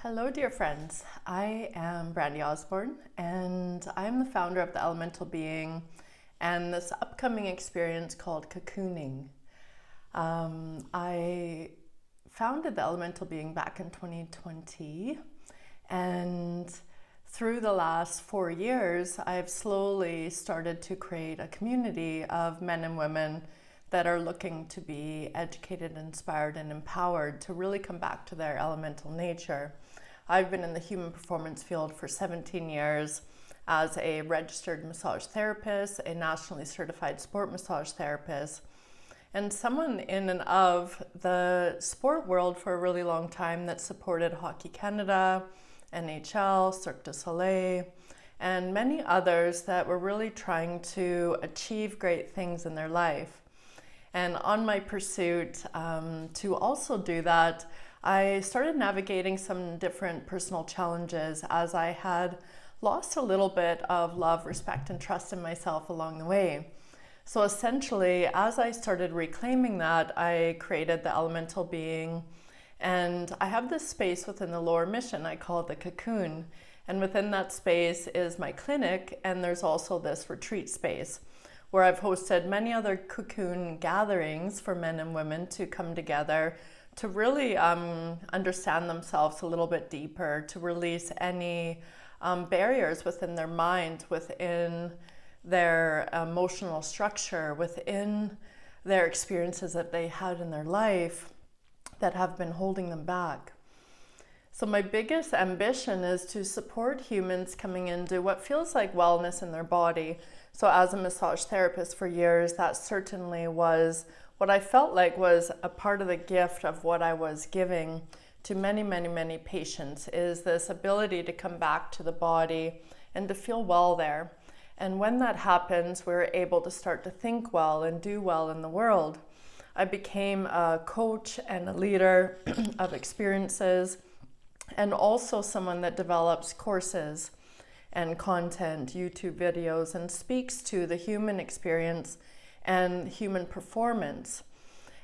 Hello, dear friends. I am Brandy Osborne, and I'm the founder of the Elemental Being and this upcoming experience called Cocooning. I founded the Elemental Being back in 2020, and through the last 4 years, I've slowly started to create a community of men and women that are looking to be educated, inspired, and empowered to really come back to their elemental nature. I've been in the human performance field for 17 years as a registered massage therapist, a nationally certified sport massage therapist, and someone in and of the sport world for a really long time that supported Hockey Canada, NHL, Cirque du Soleil, and many others that were really trying to achieve great things in their life. And on my pursuit to also do that, I started navigating some different personal challenges as I had lost a little bit of love, respect, and trust in myself along the way. So essentially, as I started reclaiming that, I created the Elemental Being, and I have this space within the lower mission I call it the cocoon. And within that space is my clinic, and there's also this retreat space where I've hosted many other cocoon gatherings for men and women to come together to really understand themselves a little bit deeper, to release any barriers within their mind, within their emotional structure, within their experiences that they had in their life that have been holding them back. So my biggest ambition is to support humans coming into what feels like wellness in their body. So as a massage therapist for years, that certainly was what I felt like was a part of the gift of what I was giving to many, many, many patients, is this ability to come back to the body and to feel well there. And when that happens, we're able to start to think well and do well in the world. I became a coach and a leader of experiences, and also someone that develops courses and content, YouTube videos, and speaks to the human experience and human performance.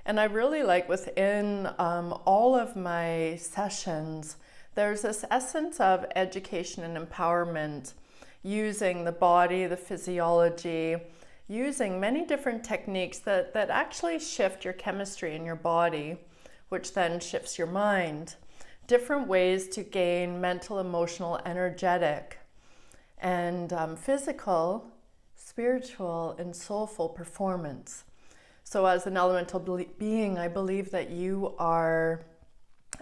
And I really like within all of my sessions, there's this essence of education and empowerment, using the body, the physiology, using many different techniques that actually shift your chemistry in your body, which then shifts your mind. Different ways to gain mental, emotional, energetic, and physical, spiritual, and soulful performance. So as an elemental being, I believe that you are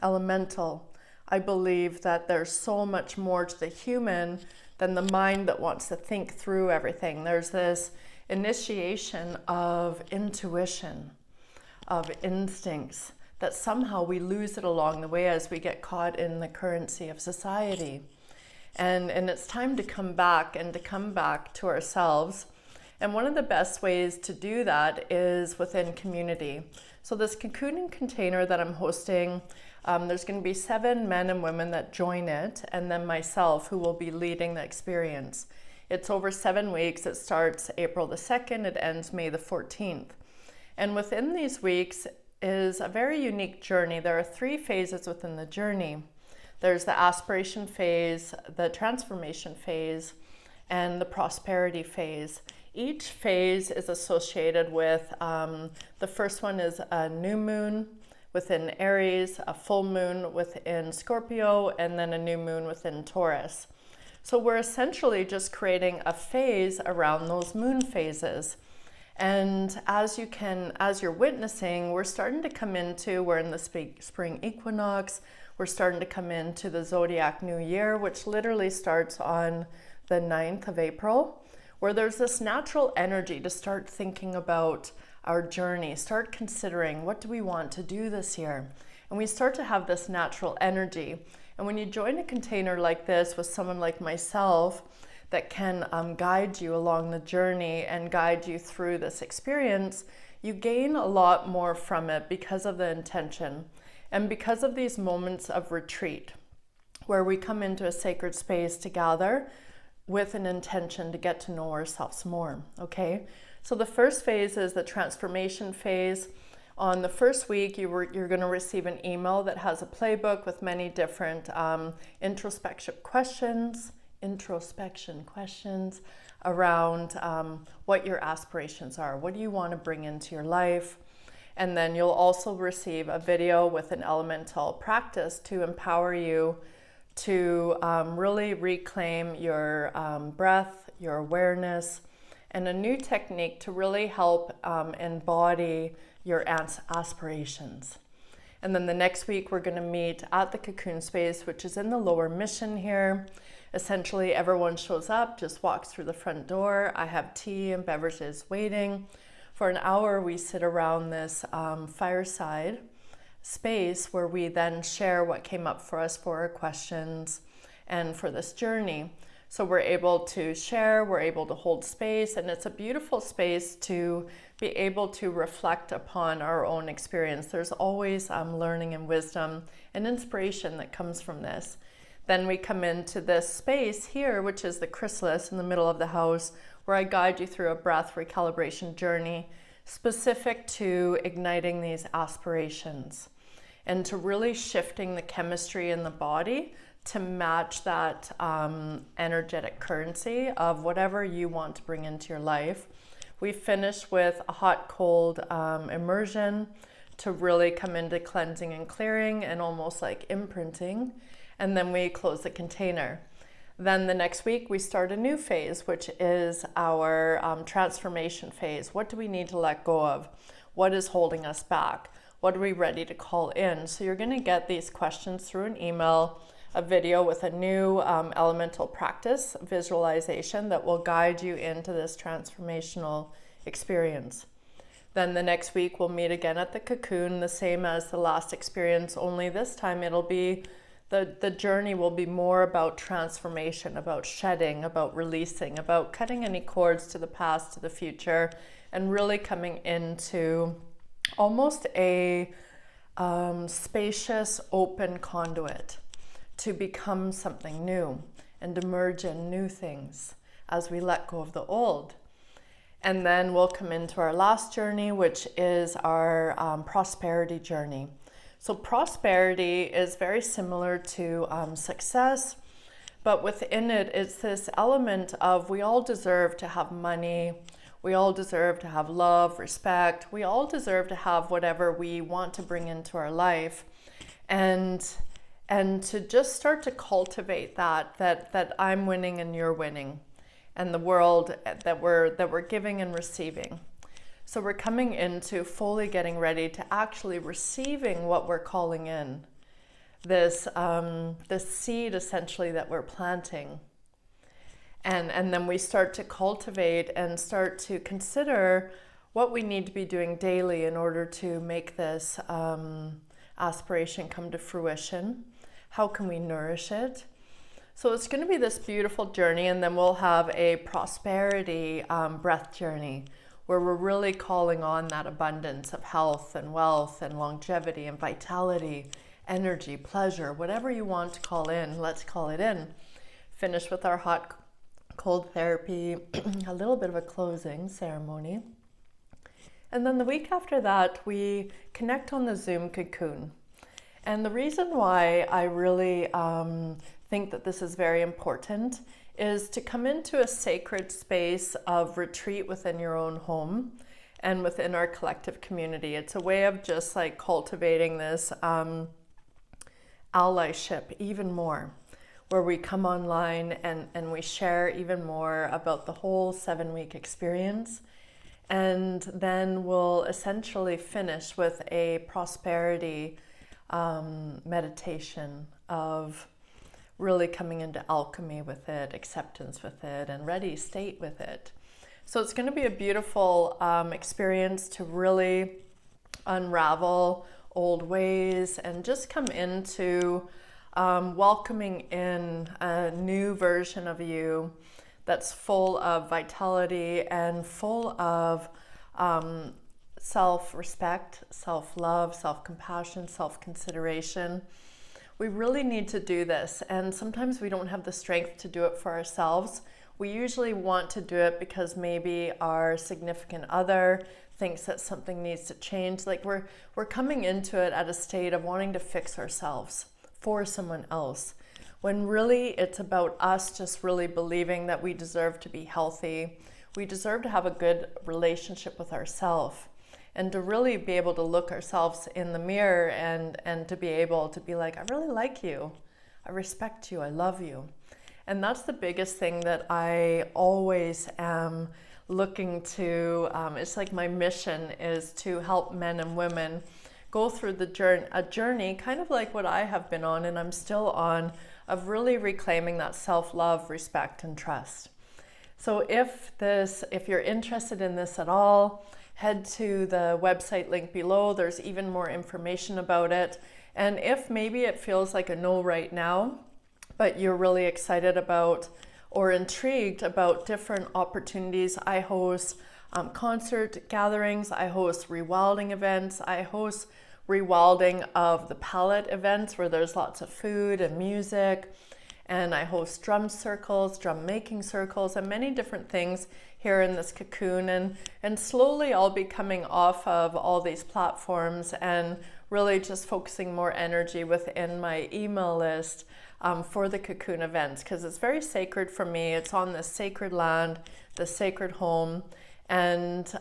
elemental. I believe that there's so much more to the human than the mind that wants to think through everything. There's this initiation of intuition, of instincts, that somehow we lose it along the way as we get caught in the currency of society. And it's time to come back and to come back to ourselves. And one of the best ways to do that is within community. So this cocooning container that I'm hosting, there's going to be 7 men and women that join it, and then myself, who will be leading the experience. It's over 7 weeks. It starts April the 2nd. It ends May the 14th. And within these weeks is a very unique journey. There are 3 phases within the journey. There's the aspiration phase, the transformation phase, and the prosperity phase. Each phase is associated with, the first one is a new moon within Aries, a full moon within Scorpio, and then a new moon within Taurus. So we're essentially just creating a phase around those moon phases. And as you're witnessing, we're starting to come into, we're in the spring equinox, we're starting to come into the zodiac new year, which literally starts on the 9th of April, where there's this natural energy to start thinking about our journey, start considering what do we want to do this year. And we start to have this natural energy. And when you join a container like this with someone like myself that can guide you along the journey and guide you through this experience, you gain a lot more from it because of the intention. And because of these moments of retreat, where we come into a sacred space to gather with an intention to get to know ourselves more, okay? So the first phase is the transformation phase, On the first week, you're going to receive an email that has a playbook with many different introspection questions around what your aspirations are. What do you want to bring into your life? And then you'll also receive a video with an elemental practice to empower you to really reclaim your breath, your awareness, and a new technique to really help embody your aspirations. And then the next week, we're going to meet at the Cocoon Space, which is in the Lower Mission here. Essentially, everyone shows up, just walks through the front door. I have tea and beverages waiting. For an hour, we sit around this fireside space where we then share what came up for us for our questions and for this journey. So we're able to share, we're able to hold space, and it's a beautiful space to be able to reflect upon our own experience. There's always learning and wisdom and inspiration that comes from this. Then we come into this space here, which is the chrysalis in the middle of the house, where I guide you through a breath recalibration journey specific to igniting these aspirations and to really shifting the chemistry in the body to match that energetic currency of whatever you want to bring into your life. We finish with a hot-cold immersion to really come into cleansing and clearing and almost like imprinting. And then we close the container. Then the next week we start a new phase, which is our transformation phase. What do we need to let go of? What is holding us back? What are we ready to call in? So you're going to get these questions through an email, a video with a new elemental practice visualization that will guide you into this transformational experience. Then the next week we'll meet again at the Cocoon, the same as the last experience, only this time it'll be the journey will be more about transformation, about shedding, about releasing, about cutting any cords to the past, to the future, and really coming into almost a spacious, open conduit to become something new and emerge in new things as we let go of the old. And then we'll come into our last journey, which is our prosperity journey. So prosperity is very similar to success, but within it, it's this element of we all deserve to have money, we all deserve to have love, respect, we all deserve to have whatever we want to bring into our life, and to just start to cultivate that I'm winning and you're winning, and the world that we're giving and receiving. So we're coming into fully getting ready to actually receiving what we're calling in, this seed essentially that we're planting. And then we start to cultivate and start to consider what we need to be doing daily in order to make this aspiration come to fruition. How can we nourish it? So it's going to be this beautiful journey, and then we'll have a prosperity breath journey, where we're really calling on that abundance of health and wealth and longevity and vitality, energy, pleasure, whatever you want to call in, let's call it in. Finish with our hot, cold therapy, a little bit of a closing ceremony. And then the week after that, we connect on the Zoom Cocoon. And the reason why I really think that this is very important is to come into a sacred space of retreat within your own home and within our collective community. It's a way of just like cultivating this allyship even more, where we come online and we share even more about the whole 7-week experience. And then we'll essentially finish with a prosperity meditation of really coming into alchemy with it, acceptance with it, and ready state with it. So it's going to be a beautiful experience to really unravel old ways and just come into welcoming in a new version of you that's full of vitality and full of self-respect, self-love, self-compassion, self-consideration. We really need to do this, and sometimes we don't have the strength to do it for ourselves. We usually want to do it because maybe our significant other thinks that something needs to change. Like we're coming into it at a state of wanting to fix ourselves for someone else, when really it's about us just really believing that we deserve to be healthy. We deserve to have a good relationship with ourselves, and to really be able to look ourselves in the mirror and to be able to be like, I really like you, I respect you, I love you. And that's the biggest thing that I always am looking to, it's like my mission is to help men and women go through a journey kind of like what I have been on and I'm still on, of really reclaiming that self-love, respect, and trust. So if you're interested in this at all, head to the website link below. There's even more information about it. And if maybe it feels like a no right now, but you're really excited about or intrigued about different opportunities, I host concert gatherings, I host rewilding events, I host rewilding of the palette events where there's lots of food and music, and I host drum circles, drum making circles, and many different things here in this cocoon. And slowly I'll be coming off of all these platforms and really just focusing more energy within my email list for the cocoon events, because it's very sacred for me. It's on this sacred land, the sacred home. And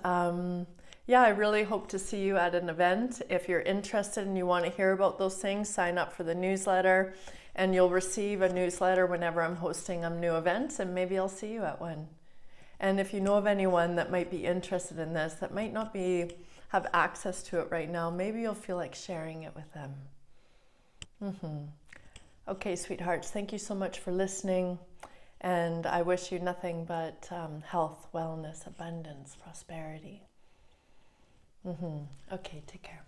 yeah, I really hope to see you at an event. If you're interested and you want to hear about those things, sign up for the newsletter, and you'll receive a newsletter whenever I'm hosting new events, and maybe I'll see you at one. And if you know of anyone that might be interested in this, that might not have access to it right now, maybe you'll feel like sharing it with them. Okay, sweethearts, thank you so much for listening. And I wish you nothing but health, wellness, abundance, prosperity. Okay, take care.